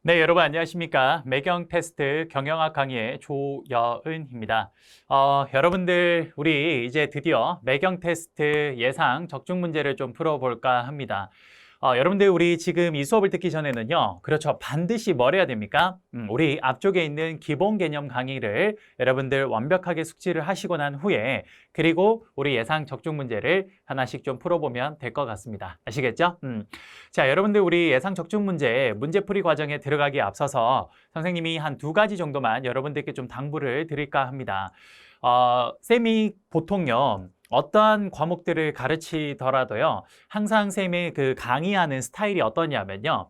네, 여러분 안녕하십니까? 매경 테스트 경영학 강의의 조여은입니다. 여러분들 우리 이제 드디어 매경 테스트 예상 적중 문제를 좀 풀어볼까 합니다. 여러분들 우리 지금 이 수업을 듣기 전에는요. 그렇죠. 반드시 뭘 해야 됩니까? 우리 앞쪽에 있는 기본 개념 강의를 여러분들 완벽하게 숙지를 하시고 난 후에 그리고 우리 예상 적중 문제를 하나씩 좀 풀어보면 될 것 같습니다. 아시겠죠? 자, 여러분들 우리 예상 적중 문제풀이 과정에 들어가기에 앞서서 선생님이 한 2가지 정도만 여러분들께 좀 당부를 드릴까 합니다. 쌤이 보통요. 어떠한 과목들을 가르치더라도요. 항상 쌤의 그 강의하는 스타일이 어떠냐면요.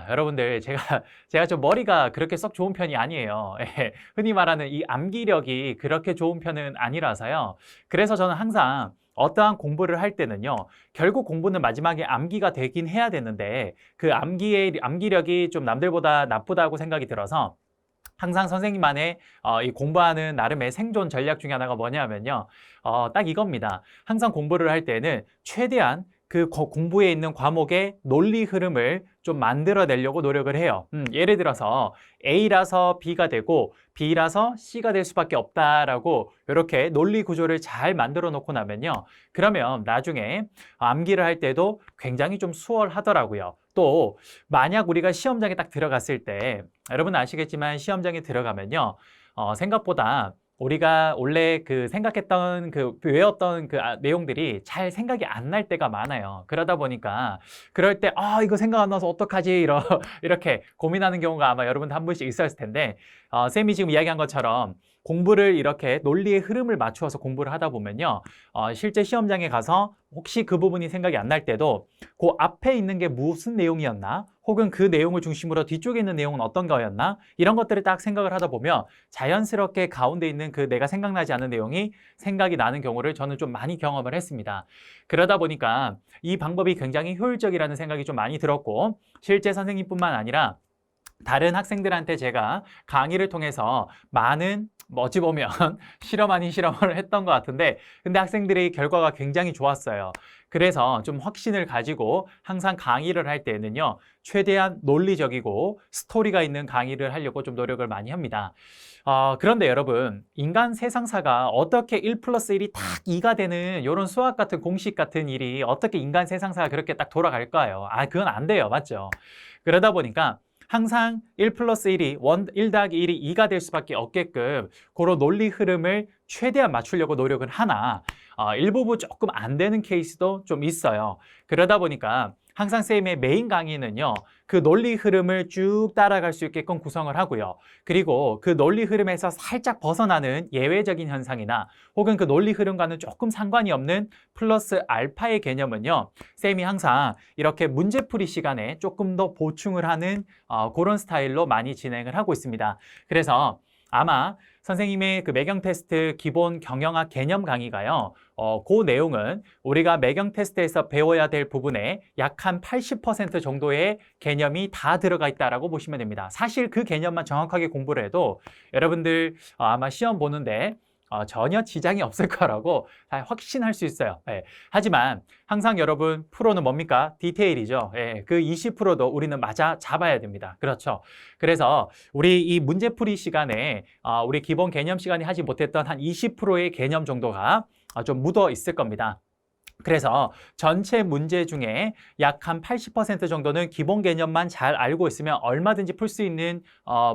여러분들, 제가 좀 머리가 그렇게 썩 좋은 편이 아니에요. 예, 흔히 말하는 이 암기력이 그렇게 좋은 편은 아니라서요. 그래서 저는 항상 어떠한 공부를 할 때는요, 결국 공부는 마지막에 암기가 되긴 해야 되는데, 그 암기력이 좀 남들보다 나쁘다고 생각이 들어서, 항상 선생님만의 이 공부하는 나름의 생존 전략 중에 하나가 뭐냐면요. 딱 이겁니다. 항상 공부를 할 때는 최대한 그 공부에 있는 과목의 논리 흐름을 좀 만들어내려고 노력을 해요. 예를 들어서 A라서 B가 되고 B라서 C가 될 수밖에 없다라고 이렇게 논리 구조를 잘 만들어 놓고 나면요. 그러면 나중에 암기를 할 때도 굉장히 좀 수월하더라고요. 또 만약 우리가 시험장에 딱 들어갔을 때 여러분 아시겠지만 시험장에 들어가면요. 생각보다 우리가 원래 그 생각했던 외웠던 내용들이 잘 생각이 안 날 때가 많아요. 그러다 보니까 그럴 때 이거 생각 안 나서 어떡하지 이렇게 고민하는 경우가 아마 여러분도 한 분씩 있었을 텐데 쌤이 지금 이야기한 것처럼 공부를 이렇게 논리의 흐름을 맞추어서 공부를 하다 보면요. 실제 시험장에 가서 혹시 그 부분이 생각이 안 날 때도 그 앞에 있는 게 무슨 내용이었나? 혹은 그 내용을 중심으로 뒤쪽에 있는 내용은 어떤 거였나? 이런 것들을 딱 생각을 하다 보면 자연스럽게 가운데 있는 그 내가 생각나지 않는 내용이 생각이 나는 경우를 저는 좀 많이 경험을 했습니다. 그러다 보니까 이 방법이 굉장히 효율적이라는 생각이 좀 많이 들었고 실제 선생님뿐만 아니라 다른 학생들한테 제가 강의를 통해서 많은 어찌 보면 실험 아닌 실험을 했던 것 같은데 근데 학생들의 결과가 굉장히 좋았어요. 그래서 좀 확신을 가지고 항상 강의를 할 때는요. 최대한 논리적이고 스토리가 있는 강의를 하려고 좀 노력을 많이 합니다. 그런데 여러분 인간 세상사가 어떻게 1 플러스 1이 딱 2가 되는 이런 수학 같은 공식 같은 일이 어떻게 인간 세상사가 그렇게 딱 돌아갈까요? 그건 안 돼요. 맞죠? 그러다 보니까 항상 1 플러스 1이 1 더하기 1이 2가 될 수밖에 없게끔 그런 논리 흐름을 최대한 맞추려고 노력을 하나 일부분 조금 안 되는 케이스도 좀 있어요. 그러다 보니까 항상 쌤의 메인 강의는요. 그 논리 흐름을 쭉 따라갈 수 있게끔 구성을 하고요. 그리고 그 논리 흐름에서 살짝 벗어나는 예외적인 현상이나 혹은 그 논리 흐름과는 조금 상관이 없는 플러스 알파의 개념은요. 쌤이 항상 이렇게 문제풀이 시간에 조금 더 보충을 하는 그런 스타일로 많이 진행을 하고 있습니다. 그래서 아마 선생님의 그 매경 테스트 기본 경영학 개념 강의가요. 그 내용은 우리가 매경 테스트에서 배워야 될 부분에 약 한 80% 정도의 개념이 다 들어가 있다라고 보시면 됩니다. 사실 그 개념만 정확하게 공부를 해도 여러분들 아마 시험 보는데 전혀 지장이 없을 거라고 확신할 수 있어요. 예. 하지만 항상 여러분 프로는 뭡니까? 디테일이죠. 예. 그 20%도 우리는 맞아 잡아야 됩니다. 그렇죠. 그래서 우리 이 문제풀이 시간에 우리 기본 개념 시간에 하지 못했던 한 20%의 개념 정도가 좀 묻어 있을 겁니다. 그래서 전체 문제 중에 약 한 80% 정도는 기본 개념만 잘 알고 있으면 얼마든지 풀 수 있는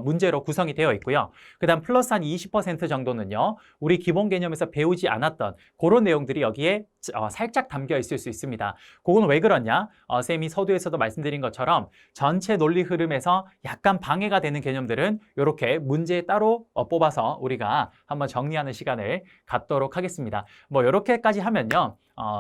문제로 구성이 되어 있고요. 그 다음 플러스 한 20% 정도는요. 우리 기본 개념에서 배우지 않았던 그런 내용들이 여기에 살짝 담겨 있을 수 있습니다. 그건 왜 그러냐? 쌤이 서두에서도 말씀드린 것처럼 전체 논리 흐름에서 약간 방해가 되는 개념들은 이렇게 문제에 따로 뽑아서 우리가 한번 정리하는 시간을 갖도록 하겠습니다. 뭐 이렇게까지 하면요.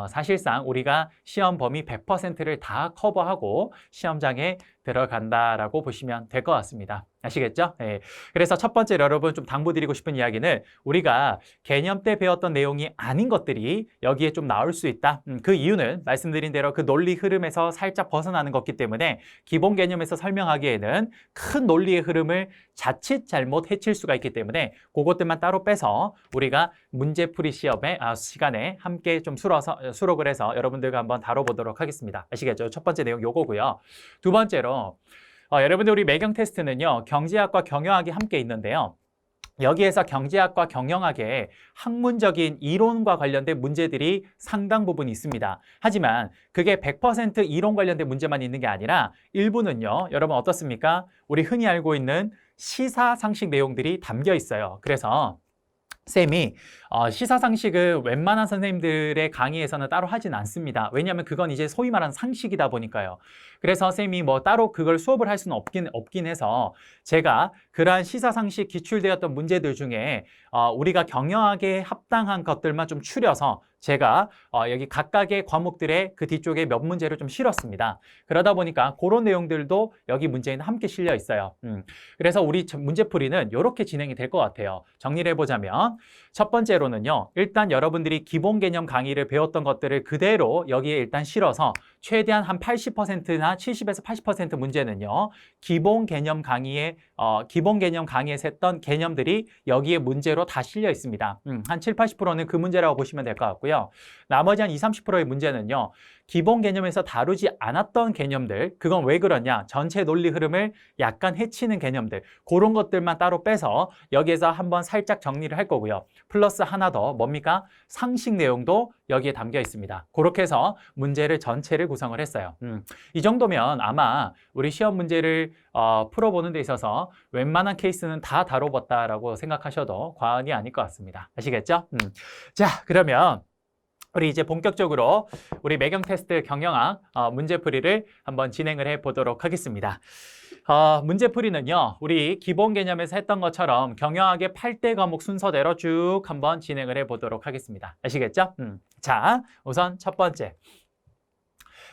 사실상 우리가 시험 범위 100%를 다 커버하고 시험장에 들어간다라고 보시면 될 것 같습니다. 아시겠죠? 네. 그래서 첫 번째로 여러분 좀 당부드리고 싶은 이야기는 우리가 개념 때 배웠던 내용이 아닌 것들이 여기에 좀 나올 수 있다. 그 이유는 말씀드린 대로 그 논리 흐름에서 살짝 벗어나는 것이기 때문에 기본 개념에서 설명하기에는 큰 논리의 흐름을 자칫 잘못 해칠 수가 있기 때문에 그것들만 따로 빼서 우리가 문제풀이 시간에 함께 좀 수록을 해서 여러분들과 한번 다뤄보도록 하겠습니다. 아시겠죠? 첫 번째 내용 요거고요. 두 번째로 여러분들 우리 매경 테스트는요, 경제학과 경영학이 함께 있는데요. 여기에서 경제학과 경영학의 학문적인 이론과 관련된 문제들이 상당 부분 있습니다. 하지만 그게 100% 이론 관련된 문제만 있는 게 아니라 일부는요, 여러분 어떻습니까? 우리 흔히 알고 있는 시사상식 내용들이 담겨 있어요. 그래서 쌤이 시사상식은 웬만한 선생님들의 강의에서는 따로 하진 않습니다. 왜냐하면 그건 이제 소위 말하는 상식이다 보니까요. 그래서 쌤이 뭐 따로 그걸 수업을 할 수는 없긴 해서 제가 그러한 시사상식 기출되었던 문제들 중에 우리가 경영학에 합당한 것들만 좀 추려서 제가 여기 각각의 과목들의 그 뒤쪽에 몇 문제를 좀 실었습니다. 그러다 보니까 그런 내용들도 여기 문제에는 함께 실려 있어요. 그래서 우리 문제풀이는 이렇게 진행이 될 것 같아요. 정리를 해보자면 첫 번째로는요. 일단 여러분들이 기본 개념 강의를 배웠던 것들을 그대로 여기에 일단 실어서 최대한 한 80%나 70에서 80% 문제는요. 기본 개념 강의에서 했던 개념들이 여기에 문제로 다 실려 있습니다. 한 7, 80%는 그 문제라고 보시면 될 것 같고요. 나머지 한 20, 30%의 문제는요. 기본 개념에서 다루지 않았던 개념들, 그건 왜 그러냐? 전체 논리 흐름을 약간 해치는 개념들, 그런 것들만 따로 빼서 여기에서 한번 살짝 정리를 할 거고요. 플러스 하나 더 뭡니까? 상식 내용도 여기에 담겨 있습니다. 그렇게 해서 문제를 전체를 구성을 했어요. 이 정도면 아마 우리 시험 문제를 풀어보는 데 있어서 웬만한 케이스는 다 다뤄봤다라고 생각하셔도 과언이 아닐 것 같습니다. 아시겠죠? 자, 그러면 우리 이제 본격적으로 우리 매경 테스트 경영학 문제풀이를 한번 진행을 해 보도록 하겠습니다. 문제풀이는요, 우리 기본 개념에서 했던 것처럼 경영학의 8대 과목 순서대로 쭉 한번 진행을 해 보도록 하겠습니다. 아시겠죠? 자, 우선 첫 번째.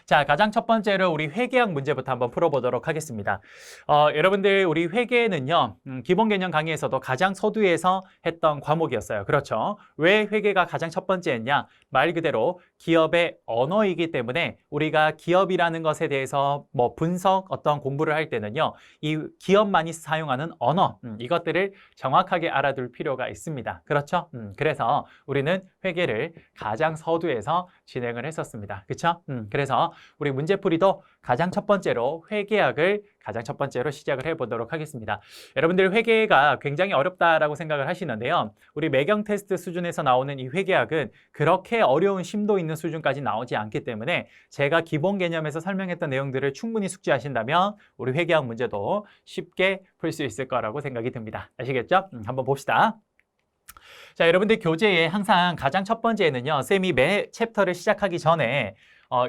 자, 가장 첫 번째로 우리 회계학 문제부터 한번 풀어보도록 하겠습니다. 여러분들 우리 회계는요, 기본 개념 강의에서도 가장 서두에서 했던 과목이었어요. 그렇죠? 왜 회계가 가장 첫 번째였냐? 말 그대로 기업의 언어이기 때문에 우리가 기업이라는 것에 대해서 뭐 분석 어떤 공부를 할 때는요, 이 기업만이 사용하는 언어, 이것들을 정확하게 알아둘 필요가 있습니다. 그렇죠? 그래서 우리는 회계를 가장 서두에서 진행을 했었습니다. 그렇죠? 그래서 우리 문제풀이도 가장 첫 번째로 회계학을 가장 첫 번째로 시작을 해보도록 하겠습니다. 여러분들 회계가 굉장히 어렵다라고 생각을 하시는데요. 우리 매경 테스트 수준에서 나오는 이 회계학은 그렇게 어려운 심도 있는 수준까지 나오지 않기 때문에 제가 기본 개념에서 설명했던 내용들을 충분히 숙지하신다면 우리 회계학 문제도 쉽게 풀 수 있을 거라고 생각이 듭니다. 아시겠죠? 한번 봅시다. 자, 여러분들 교재에 항상 가장 첫 번째에는요, 쌤이 매 챕터를 시작하기 전에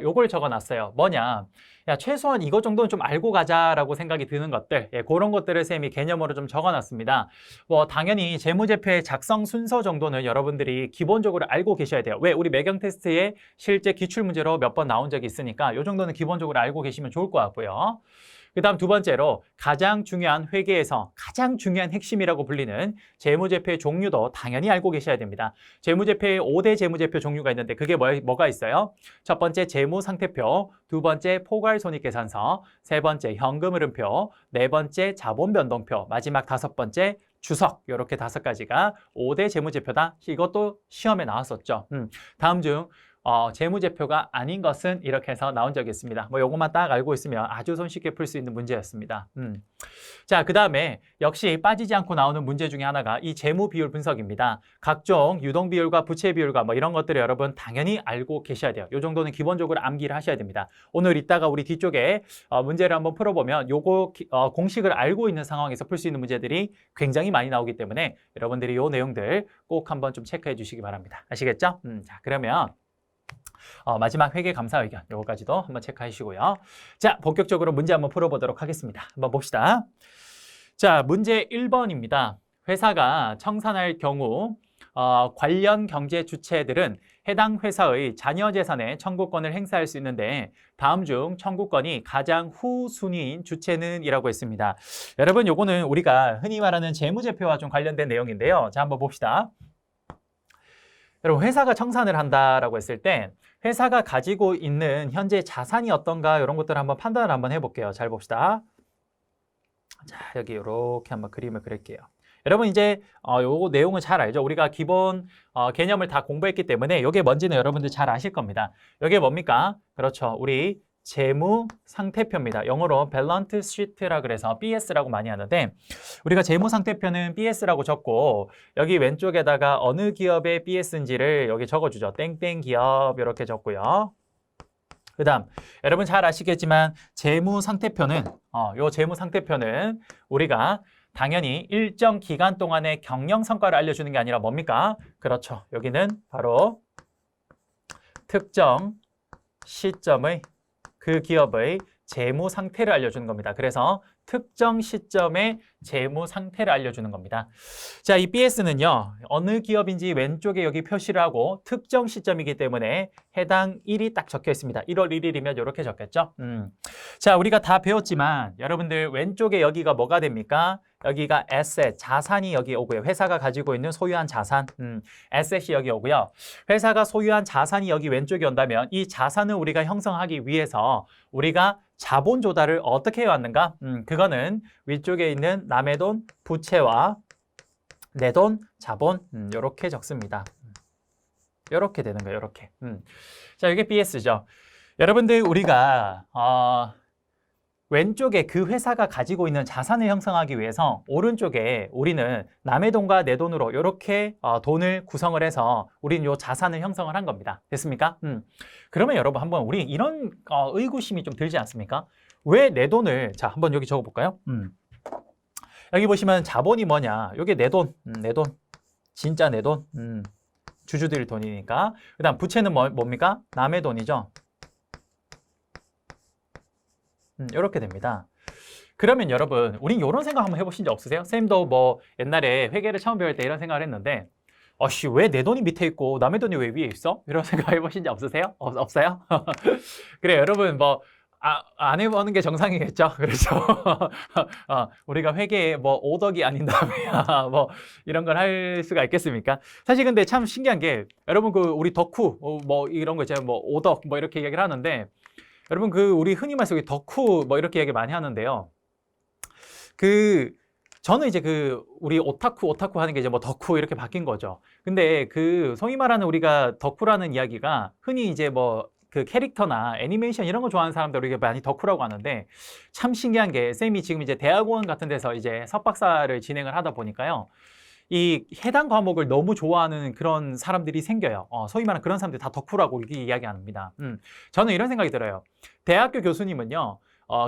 요걸 적어놨어요. 뭐냐? 야, 최소한 이거 정도는 좀 알고 가자라고 생각이 드는 것들, 그런 것들을 쌤이 개념으로 좀 적어놨습니다. 뭐 당연히 재무제표의 작성 순서 정도는 여러분들이 기본적으로 알고 계셔야 돼요. 왜? 우리 매경 테스트에 실제 기출 문제로 몇 번 나온 적이 있으니까 요 정도는 기본적으로 알고 계시면 좋을 것 같고요. 그 다음 두 번째로 가장 중요한 회계에서 가장 중요한 핵심이라고 불리는 재무제표의 종류도 당연히 알고 계셔야 됩니다. 재무제표의 5대 재무제표 종류가 있는데 그게 뭐가 있어요? 첫 번째 재무상태표, 두 번째 포괄손익계산서, 세 번째 현금흐름표, 네 번째 자본변동표, 마지막 다섯 번째 주석, 이렇게 5가지가 5대 재무제표다. 이것도 시험에 나왔었죠. 다음 중 재무제표가 아닌 것은 이렇게 해서 나온 적이 있습니다. 뭐 요것만 딱 알고 있으면 아주 손쉽게 풀 수 있는 문제였습니다. 자, 그 다음에 역시 빠지지 않고 나오는 문제 중에 하나가 이 재무 비율 분석입니다. 각종 유동 비율과 부채 비율과 뭐 이런 것들을 여러분 당연히 알고 계셔야 돼요. 요 정도는 기본적으로 암기를 하셔야 됩니다. 오늘 이따가 우리 뒤쪽에 문제를 한번 풀어보면 요거 공식을 알고 있는 상황에서 풀 수 있는 문제들이 굉장히 많이 나오기 때문에 여러분들이 요 내용들 꼭 한번 좀 체크해 주시기 바랍니다. 아시겠죠? 자, 그러면 마지막 회계 감사 의견 요거까지도 한번 체크하시고요. 자, 본격적으로 문제 한번 풀어보도록 하겠습니다. 한번 봅시다. 자, 문제 1번입니다. 회사가 청산할 경우 관련 경제 주체들은 해당 회사의 자녀 재산의 청구권을 행사할 수 있는데 다음 중 청구권이 가장 후순위인 주체는 이라고 했습니다. 여러분 요거는 우리가 흔히 말하는 재무제표와 좀 관련된 내용인데요. 자, 한번 봅시다. 여러분 회사가 청산을 한다라고 했을 때 회사가 가지고 있는 현재 자산이 어떤가 이런 것들을 한번 판단을 한번 해볼게요. 잘 봅시다. 자, 여기 이렇게 한번 그림을 그릴게요. 여러분 이제 요 내용은 잘 알죠? 우리가 기본 개념을 다 공부했기 때문에 이게 뭔지는 여러분들 잘 아실 겁니다. 이게 뭡니까? 그렇죠. 우리 재무 상태표입니다. 영어로 balance sheet라 그래서 BS라고 많이 하는데 우리가 재무 상태표는 BS라고 적고 여기 왼쪽에다가 어느 기업의 BS인지를 여기 적어주죠. 땡땡 기업 이렇게 적고요. 그 다음 여러분 잘 아시겠지만 재무 상태표는 요 재무 상태표는 우리가 당연히 일정 기간 동안의 경영 성과를 알려주는 게 아니라 뭡니까? 그렇죠. 여기는 바로 특정 시점의 그 기업의 재무 상태를 알려주는 겁니다. 그래서 특정 시점의 재무 상태를 알려주는 겁니다. 자, 이 BS는요, 어느 기업인지 왼쪽에 여기 표시를 하고 특정 시점이기 때문에 해당 일이 딱 적혀 있습니다. 1월 1일이면 이렇게 적겠죠? 자, 우리가 다 배웠지만 여러분들 왼쪽에 여기가 뭐가 됩니까? 여기가 asset, 자산이 여기 오고요. 회사가 가지고 있는 소유한 자산, asset이 여기 오고요. 회사가 소유한 자산이 여기 왼쪽에 온다면 이 자산을 우리가 형성하기 위해서 우리가 자본 조달을 어떻게 해왔는가? 그거는 위쪽에 있는 남의 돈, 부채와 내 돈, 자본 이렇게 적습니다. 이렇게 되는 거예요. 이렇게. 자, 이게 BS죠. 여러분들 우리가 왼쪽에 그 회사가 가지고 있는 자산을 형성하기 위해서 오른쪽에 우리는 남의 돈과 내 돈으로 이렇게 돈을 구성을 해서 우리는 요 자산을 형성을 한 겁니다. 됐습니까? 그러면 여러분 한번 우리 이런 의구심이 좀 들지 않습니까? 왜 내 돈을 자 한번 여기 적어볼까요? 여기 보시면 자본이 뭐냐? 이게 내 돈, 내 돈, 진짜 내 돈, 주주들 돈이니까. 그다음 부채는 뭡니까? 남의 돈이죠. 이렇게 됩니다. 그러면 여러분, 우린 이런 생각 한번 해보신 적 없으세요? 쌤도 뭐 옛날에 회계를 처음 배울 때 이런 생각을 했는데 왜 내 돈이 밑에 있고 남의 돈이 왜 위에 있어? 이런 생각 해보신 적 없으세요? 없어요? 그래 여러분 뭐 안 해보는 게 정상이겠죠? 그렇죠? 우리가 회계에 뭐 오덕이 아닌 다음에야 뭐 이런 걸 할 수가 있겠습니까? 사실 근데 참 신기한 게 여러분 그 우리 덕후 뭐 이런 거 있잖아요. 뭐 오덕 뭐 이렇게 얘기를 하는데 여러분 그 우리 흔히 말해서 덕후 뭐 이렇게 얘기 많이 하는데요. 저는 이제 우리 오타쿠 하는 게 이제 뭐 덕후 이렇게 바뀐 거죠. 근데 소위 말하는 우리가 덕후라는 이야기가 흔히 이제 뭐 그 캐릭터나 애니메이션 이런 거 좋아하는 사람들 우리가 많이 덕후라고 하는데 참 신기한 게 쌤이 지금 이제 대학원 같은 데서 이제 석박사를 진행을 하다 보니까요. 이 해당 과목을 너무 좋아하는 그런 사람들이 생겨요. 소위 말하는 그런 사람들이 다 덕후라고 이렇게 이야기합니다. 저는 이런 생각이 들어요. 대학교 교수님은요.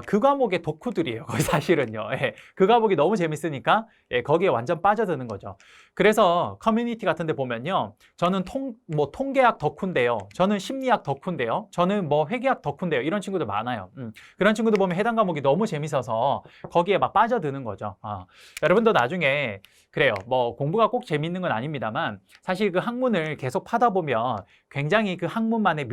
그 과목의 덕후들이에요. 거의 사실은요. 예, 그 과목이 너무 재밌으니까 예, 거기에 완전 빠져드는 거죠. 그래서 커뮤니티 같은 데 보면요. 저는 통계학 덕후인데요. 저는 심리학 덕후인데요. 저는 뭐 회계학 덕후인데요. 이런 친구들 많아요. 그런 친구들 보면 해당 과목이 너무 재밌어서 거기에 막 빠져드는 거죠. 여러분도 나중에 그래요. 뭐 공부가 꼭 재밌는 건 아닙니다만 사실 그 학문을 계속 파다 보면 굉장히 그 학문만의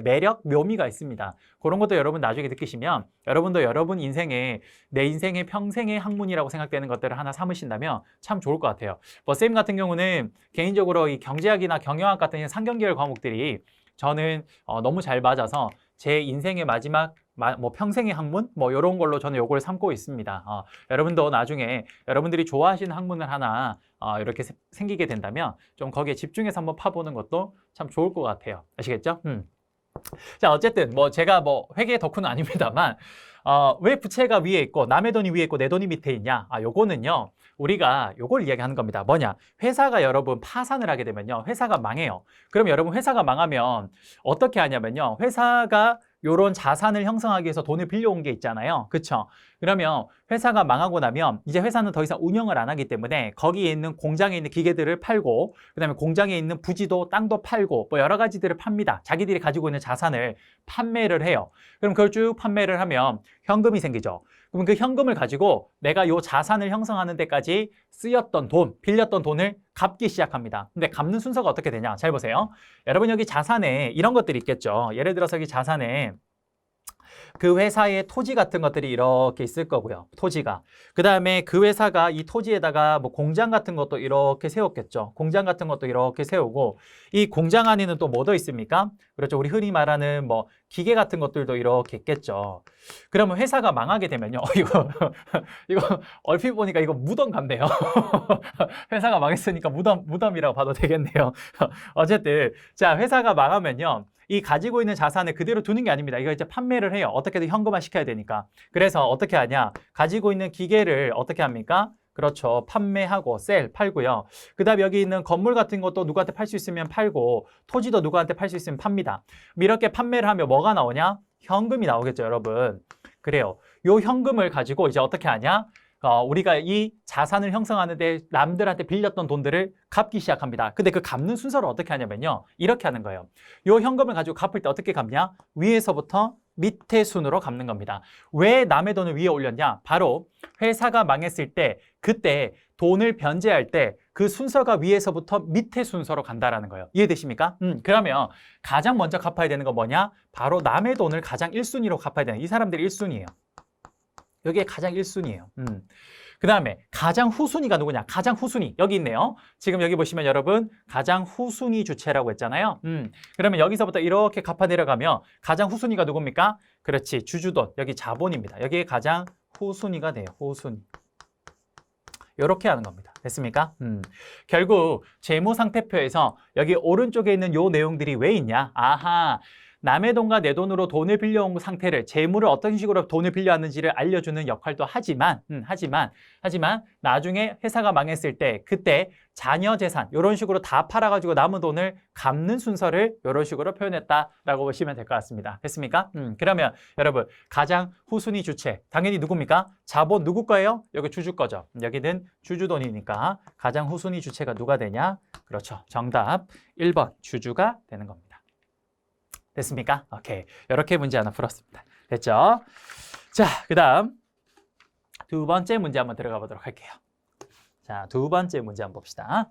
매력, 묘미가 있습니다. 그런 것도 여러분 나중에 느끼시면 여러분도 여러분 인생에 내 인생의 평생의 학문이라고 생각되는 것들을 하나 삼으신다면 참 좋을 것 같아요. 뭐 쌤 같은 경우는 개인적으로 이 경제학이나 경영학 같은 상경계열 과목들이 저는 너무 잘 맞아서 제 인생의 마지막 뭐 평생의 학문 뭐 이런 걸로 저는 요걸 삼고 있습니다. 여러분도 나중에 여러분들이 좋아하시는 학문을 하나 이렇게 생기게 된다면 좀 거기에 집중해서 한번 파보는 것도 참 좋을 것 같아요. 아시겠죠? 자 어쨌든 뭐 제가 뭐 회계 덕후는 아닙니다만 왜 부채가 위에 있고 남의 돈이 위에 있고 내 돈이 밑에 있냐? 요거는요. 우리가 요걸 이야기하는 겁니다. 뭐냐? 회사가 여러분 파산을 하게 되면요. 회사가 망해요. 그럼 여러분 회사가 망하면 어떻게 하냐면요. 회사가 요런 자산을 형성하기 위해서 돈을 빌려온 게 있잖아요. 그쵸? 그러면 회사가 망하고 나면 이제 회사는 더 이상 운영을 안 하기 때문에 거기에 있는 공장에 있는 기계들을 팔고 그다음에 공장에 있는 부지도 땅도 팔고 뭐 여러 가지들을 팝니다. 자기들이 가지고 있는 자산을 판매를 해요. 그럼 그걸 쭉 판매를 하면 현금이 생기죠. 그럼 그 현금을 가지고 내가 요 자산을 형성하는 데까지 쓰였던 돈, 빌렸던 돈을 갚기 시작합니다. 근데 갚는 순서가 어떻게 되냐? 잘 보세요. 여러분 여기 자산에 이런 것들이 있겠죠. 예를 들어서 여기 자산에 그 회사의 토지 같은 것들이 이렇게 있을 거고요. 토지가. 그 다음에 그 회사가 이 토지에다가 뭐 공장 같은 것도 이렇게 세웠겠죠. 공장 같은 것도 이렇게 세우고 이 공장 안에는 또 뭐 더 있습니까? 그렇죠. 우리 흔히 말하는 뭐 기계 같은 것들도 이렇게 있겠죠. 그러면 회사가 망하게 되면요. 이거 얼핏 보니까 이거 무덤 같네요. 회사가 망했으니까 무덤이라고 봐도 되겠네요. 어쨌든 자 회사가 망하면요. 이 가지고 있는 자산을 그대로 두는 게 아닙니다. 이거 이제 판매를 해요. 어떻게든 현금화 시켜야 되니까. 그래서 어떻게 하냐? 가지고 있는 기계를 어떻게 합니까? 그렇죠. 판매하고 팔고요. 그 다음에 여기 있는 건물 같은 것도 누구한테 팔 수 있으면 팔고 토지도 누구한테 팔 수 있으면 팝니다. 이렇게 판매를 하면 뭐가 나오냐? 현금이 나오겠죠, 여러분. 그래요. 요 현금을 가지고 이제 어떻게 하냐? 우리가 이 자산을 형성하는데 남들한테 빌렸던 돈들을 갚기 시작합니다. 근데 그 갚는 순서를 어떻게 하냐면요. 이렇게 하는 거예요. 요 현금을 가지고 갚을 때 어떻게 갚냐? 위에서부터 밑에 순으로 갚는 겁니다. 왜 남의 돈을 위에 올렸냐? 바로 회사가 망했을 때 그때 돈을 변제할 때 그 순서가 위에서부터 밑에 순서로 간다라는 거예요. 이해되십니까? 그러면 가장 먼저 갚아야 되는 건 뭐냐? 바로 남의 돈을 가장 1순위로 갚아야 되는 이 사람들이 1순위예요. 여기에 가장 1순위예요. 그 다음에 가장 후순위가 누구냐? 가장 후순위. 여기 있네요. 지금 여기 보시면 여러분 가장 후순위 주체라고 했잖아요. 그러면 여기서부터 이렇게 갚아 내려가면 가장 후순위가 누굽니까? 그렇지. 주주돈. 여기 자본입니다. 여기에 가장 후순위가 돼요. 후순위. 이렇게 하는 겁니다. 됐습니까? 결국 재무상태표에서 여기 오른쪽에 있는 요 내용들이 왜 있냐? 아하. 남의 돈과 내 돈으로 돈을 빌려온 상태를 재물을 어떤 식으로 돈을 빌려왔는지를 알려주는 역할도 하지만 나중에 회사가 망했을 때 그때 자녀 재산 이런 식으로 다 팔아가지고 남은 돈을 갚는 순서를 이런 식으로 표현했다라고 보시면 될 것 같습니다. 됐습니까? 그러면 여러분 가장 후순위 주체 당연히 누굽니까? 자본 누구 거예요? 여기 주주 거죠. 여기는 주주돈이니까 가장 후순위 주체가 누가 되냐? 그렇죠. 정답 1번 주주가 되는 겁니다. 됐습니까? 오케이. 이렇게 문제 하나 풀었습니다. 됐죠? 자, 그 다음 두 번째 문제 한번 들어가 보도록 할게요. 자, 두 번째 문제 한번 봅시다.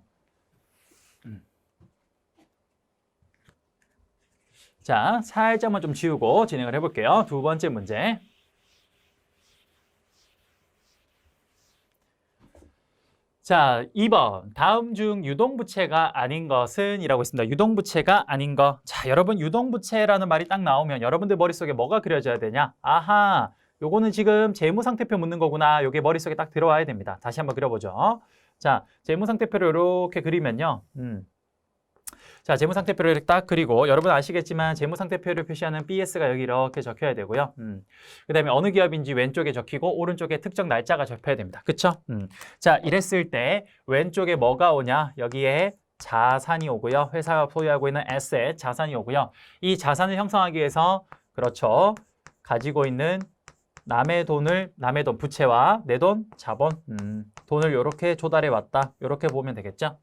자, 살짝만 좀 지우고 진행을 해볼게요. 두 번째 문제. 자, 2번. 다음 중 유동부채가 아닌 것은? 이라고 있습니다. 유동부채가 아닌 거. 자, 여러분 유동부채라는 말이 딱 나오면 여러분들 머릿속에 뭐가 그려져야 되냐? 아하, 요거는 지금 재무상태표 묻는 거구나. 요게 머릿속에 딱 들어와야 됩니다. 다시 한번 그려보죠. 자, 재무상태표를 이렇게 그리면요. 자, 재무상태표를 이렇게 딱 그리고 여러분 아시겠지만 재무상태표를 표시하는 BS가 여기 이렇게 적혀야 되고요. 그 다음에 어느 기업인지 왼쪽에 적히고 오른쪽에 특정 날짜가 적혀야 됩니다. 그쵸? 자, 이랬을 때 왼쪽에 뭐가 오냐? 여기에 자산이 오고요. 회사가 소유하고 있는 에셋, 자산이 오고요. 이 자산을 형성하기 위해서 그렇죠. 가지고 있는 남의 돈, 부채와 내 돈, 자본, 돈을 이렇게 조달해 왔다. 이렇게 보면 되겠죠?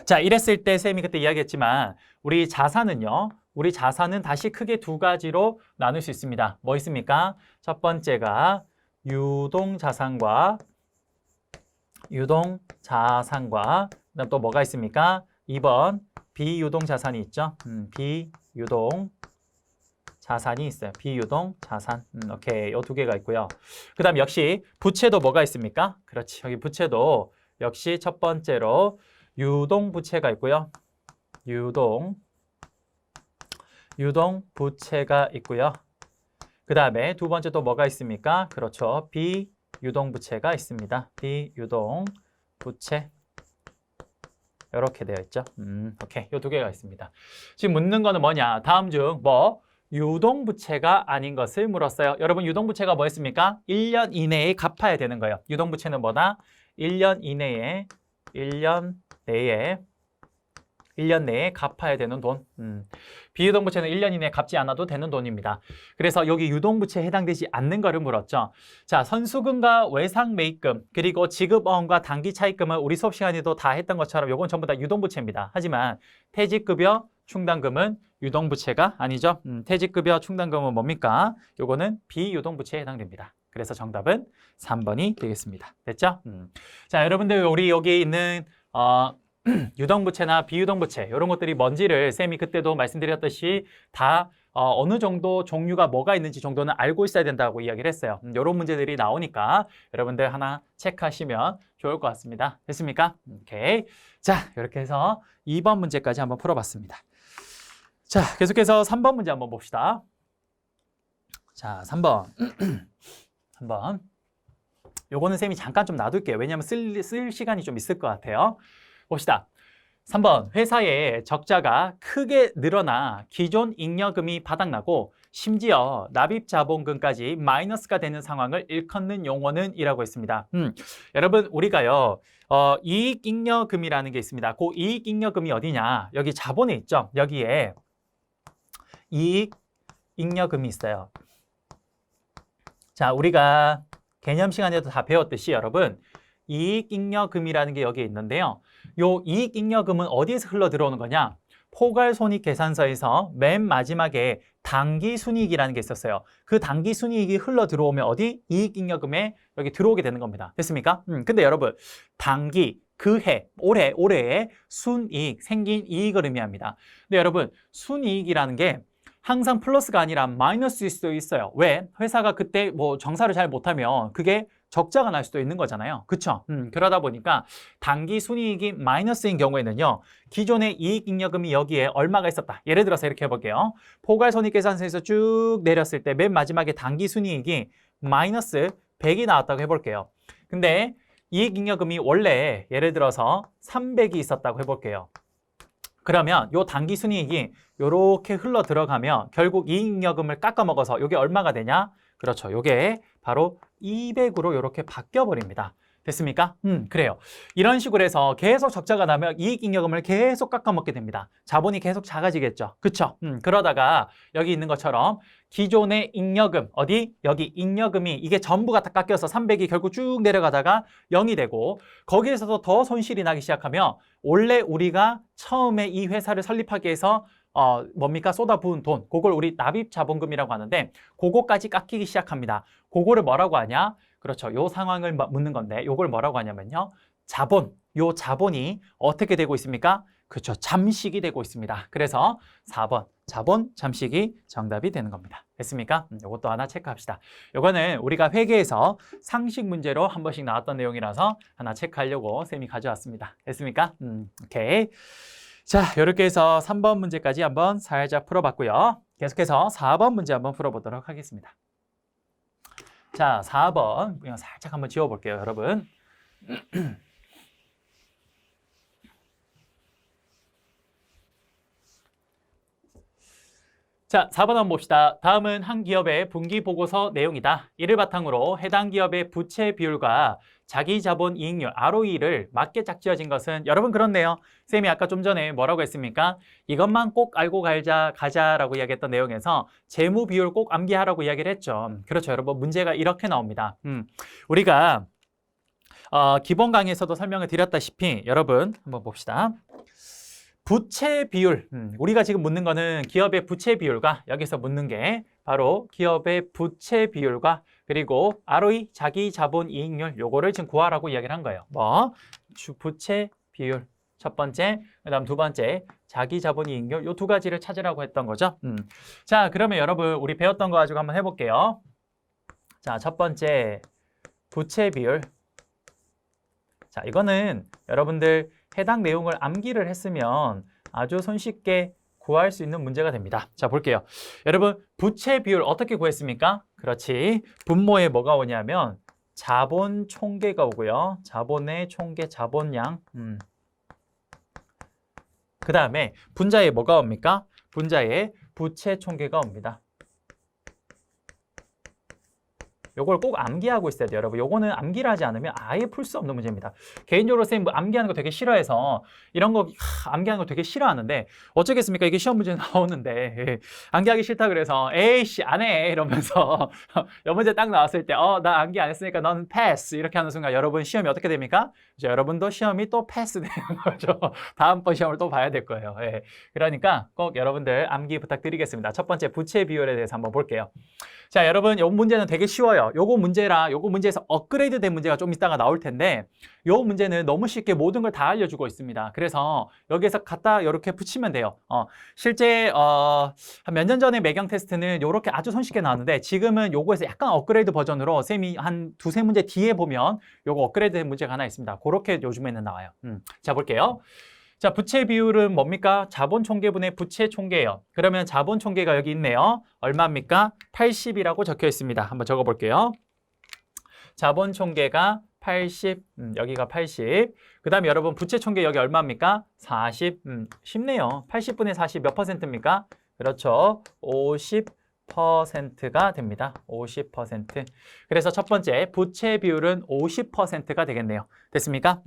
자, 이랬을 때 쌤이 그때 이야기했지만 우리 자산은 다시 크게 두 가지로 나눌 수 있습니다. 뭐 있습니까? 첫 번째가 유동자산과 그다음 또 뭐가 있습니까? 2번 비유동자산이 있죠. 비유동자산이 있어요. 비유동자산. 오케이. 이 두 개가 있고요. 그 다음 역시 부채도 뭐가 있습니까? 그렇지. 여기 부채도 역시 첫 번째로 유동부채가 있고요. 유동부채가 있고요. 그 다음에 두 번째 또 뭐가 있습니까? 그렇죠. 비유동부채가 있습니다. 비유동부채. 이렇게 되어 있죠. 오케이. 이 두 개가 있습니다. 지금 묻는 거는 뭐냐? 다음 중 유동부채가 아닌 것을 물었어요. 여러분 유동부채가 뭐였습니까? 1년 이내에 갚아야 되는 거예요. 유동부채는 뭐다? 1년 내에 갚아야 되는 돈. 비유동부채는 1년 이내에 갚지 않아도 되는 돈입니다. 그래서 여기 유동부채에 해당되지 않는 거를 물었죠. 자, 선수금과 외상매입금 그리고 지급어음과 단기차입금은 우리 수업 시간에도 다 했던 것처럼 요건 전부 다 유동부채입니다. 하지만 퇴직급여, 충당금은 유동부채가 아니죠. 퇴직급여, 충당금은 뭡니까? 요거는 비유동부채에 해당됩니다. 그래서 정답은 3번이 되겠습니다. 됐죠? 자, 여러분들 우리 여기 있는 유동부채나 비유동부채 이런 것들이 뭔지를 쌤이 그때도 말씀드렸듯이 다 어느 정도 종류가 뭐가 있는지 정도는 알고 있어야 된다고 이야기를 했어요. 이런 문제들이 나오니까 여러분들 하나 체크하시면 좋을 것 같습니다. 됐습니까? 오케이. 자, 이렇게 해서 2번 문제까지 한번 풀어봤습니다. 자, 계속해서 3번 문제 한번 봅시다. 자, 3번. 한번. 요거는 쌤이 잠깐 좀 놔둘게요. 왜냐하면 쓸 시간이 좀 있을 것 같아요. 봅시다. 3번, 회사의 적자가 크게 늘어나 기존 잉여금이 바닥나고 심지어 납입자본금까지 마이너스가 되는 상황을 일컫는 용어는 이라고 했습니다. 여러분, 우리가요, 이익잉여금이라는 게 있습니다. 그 이익잉여금이 어디냐? 여기 자본에 있죠? 여기에 이익잉여금이 있어요. 자, 우리가 개념 시간에도 다 배웠듯이 여러분, 이익잉여금이라는 게 여기에 있는데요. 요 이익잉여금은 어디에서 흘러 들어오는 거냐? 포괄손익계산서에서 맨 마지막에 당기순이익이라는 게 있었어요. 그 당기순이익이 흘러 들어오면 어디? 이익잉여금에 여기 들어오게 되는 겁니다. 됐습니까? 근데 여러분, 당기, 그 해, 올해에 순이익, 생긴 이익을 의미합니다. 근데 여러분, 순이익이라는 게 항상 플러스가 아니라 마이너스일 수도 있어요. 왜? 회사가 그때 뭐 정사를 잘 못하면 그게 적자가 날 수도 있는 거잖아요. 그쵸? 그러다 보니까 당기 순이익이 마이너스인 경우에는요, 기존의 이익잉여금이 여기에 얼마가 있었다. 예를 들어서 이렇게 해볼게요. 포괄손익계산서에서 쭉 내렸을 때 맨 마지막에 당기 순이익이 마이너스 100이 나왔다고 해볼게요. 근데 이익잉여금이 원래 예를 들어서 300이 있었다고 해볼게요. 그러면 요 당기 순이익이 요렇게 흘러 들어가면 결국 이익잉여금을 깎아 먹어서 요게 얼마가 되냐? 그렇죠. 요게 바로 200으로 요렇게 바뀌어 버립니다. 됐습니까? 그래요. 이런 식으로 해서 계속 적자가 나면 이익잉여금을 계속 깎아먹게 됩니다. 자본이 계속 작아지겠죠. 그쵸? 그러다가 여기 있는 것처럼 기존의 잉여금, 어디? 여기 잉여금이 이게 전부가 다 깎여서 300이 결국 쭉 내려가다가 0이 되고 거기에서도 더 손실이 나기 시작하면 원래 우리가 처음에 이 회사를 설립하기 위해서 뭡니까? 쏟아부은 돈, 그걸 우리 납입자본금이라고 하는데 그거까지 깎이기 시작합니다. 그거를 뭐라고 하냐? 그렇죠. 요 상황을 묻는 건데 요걸 뭐라고 하냐면요. 자본, 요 자본이 어떻게 되고 있습니까? 그렇죠. 잠식이 되고 있습니다. 그래서 4번, 자본 잠식이 정답이 되는 겁니다. 됐습니까? 요것도 하나 체크합시다. 요거는 우리가 회계에서 상식 문제로 한 번씩 나왔던 내용이라서 하나 체크하려고 쌤이 가져왔습니다. 됐습니까? 오케이. 자, 이렇게 해서 3번 문제까지 한번 살짝 풀어봤고요. 계속해서 4번 문제 한번 풀어보도록 하겠습니다. 자, 4번 그냥 살짝 한번 지워볼게요, 여러분. 자, 4번 한번 봅시다. 다음은 한 기업의 분기보고서 내용이다. 이를 바탕으로 해당 기업의 부채 비율과 자기자본 이익률 ROE를 맞게 짝지어진 것은 여러분 그렇네요. 쌤이 아까 좀 전에 뭐라고 했습니까? 이것만 꼭 알고 가자라고 이야기했던 내용에서 재무 비율 꼭 암기하라고 이야기를 했죠. 그렇죠, 여러분. 문제가 이렇게 나옵니다. 우리가 기본 강의에서도 설명을 드렸다시피 여러분 한번 봅시다. 부채 비율, 우리가 지금 묻는 거는 기업의 부채 비율과 여기서 묻는 게 바로 기업의 부채 비율과 그리고 ROE, 자기자본 이익률 요거를 지금 구하라고 이야기를 한 거예요. 부채 비율 첫 번째, 그다음 두 번째 자기자본 이익률 요 두 가지를 찾으라고 했던 거죠. 자, 그러면 여러분 우리 배웠던 거 가지고 한번 해볼게요. 자, 첫 번째 부채 비율. 자, 이거는 여러분들 해당 내용을 암기를 했으면 아주 손쉽게 구할 수 있는 문제가 됩니다. 자, 볼게요. 여러분, 부채 비율 어떻게 구했습니까? 그렇지. 분모에 뭐가 오냐면 자본 총계가 오고요. 자본의 총계, 자본량. 그 다음에 분자에 뭐가 옵니까? 분자에 부채 총계가 옵니다. 요걸 꼭 암기하고 있어야 돼요, 여러분. 요거는 암기를 하지 않으면 아예 풀 수 없는 문제입니다. 개인적으로 선생님 암기하는 거 되게 싫어해서 이런 거 암기하는 거 되게 싫어하는데 어쩌겠습니까? 이게 시험 문제 나오는데 암기하기 싫다 그래서 에이씨 안 해 이러면서 요 문제 딱 나왔을 때 나 암기 안 했으니까 너는 패스 이렇게 하는 순간 여러분 시험이 어떻게 됩니까? 이제 여러분도 시험이 또 패스 되는 거죠. 다음번 시험을 또 봐야 될 거예요. 예. 그러니까 꼭 여러분들 암기 부탁드리겠습니다. 첫 번째 부채 비율에 대해서 한번 볼게요. 자, 여러분, 요 문제는 되게 쉬워요. 요거 문제에서 업그레이드 된 문제가 좀 이따가 나올 텐데 요 문제는 너무 쉽게 모든 걸 다 알려주고 있습니다. 그래서 여기에서 갖다 이렇게 붙이면 돼요. 실제 한 몇 년 전에 매경 테스트는 요렇게 아주 손쉽게 나왔는데 지금은 요거에서 약간 업그레이드 버전으로 쌤이 한 두세 문제 뒤에 보면 요거 업그레이드 된 문제가 하나 있습니다. 그렇게 요즘에는 나와요. 자, 볼게요. 자, 부채 비율은 뭡니까? 자본 총계분의 부채 총계예요. 그러면 자본 총계가 여기 있네요. 얼마입니까? 80이라고 적혀 있습니다. 한번 적어 볼게요. 자본 총계가 80, 여기가 80. 그 다음에 여러분 부채 총계 여기 얼마입니까? 40, 쉽네요. 80분의 40 몇 퍼센트입니까? 그렇죠. 50%가 됩니다. 50%. 그래서 첫 번째 부채 비율은 50%가 되겠네요. 됐습니까?